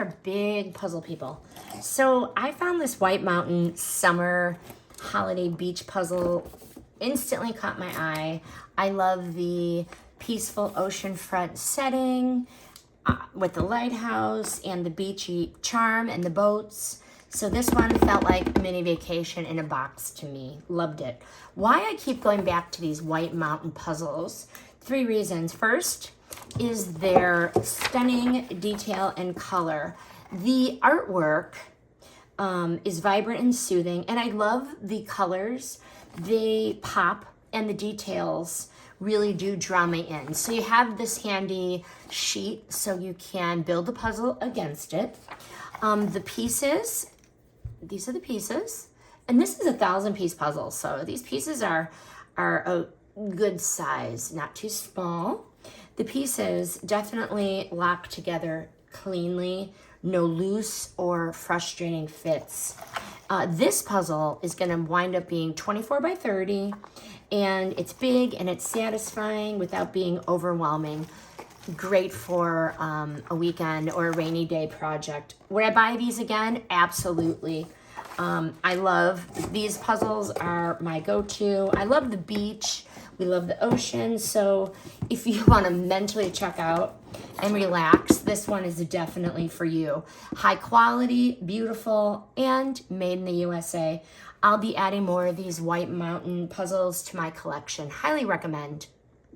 are big puzzle people. So I found this White Mountain summer holiday beach puzzle, instantly caught my eye. I love the peaceful oceanfront setting with the lighthouse and the beachy charm and the boats. So this one felt like a mini vacation in a box to me. Loved it. Why I keep going back to these White Mountain puzzles? 3 reasons. First is their stunning detail and color. The artwork is vibrant and soothing, and I love the colors. They pop, and the details really do draw me in. So you have this handy sheet so you can build the puzzle against it. The pieces, these are the pieces, and this is a 1,000-piece puzzle, so these pieces are a good size, not too small. The pieces definitely lock together cleanly, no loose or frustrating fits. This puzzle is going to wind up being 24 by 30, and it's big and it's satisfying without being overwhelming. Great for a weekend or a rainy day project. Would I buy these again? Absolutely. I love these puzzles, are my go-to. I love the beach. We love the ocean. So if you want to mentally check out and relax, this one is definitely for you. High quality, beautiful, and made in the USA. I'll be adding more of these White Mountain puzzles to my collection. Highly recommend.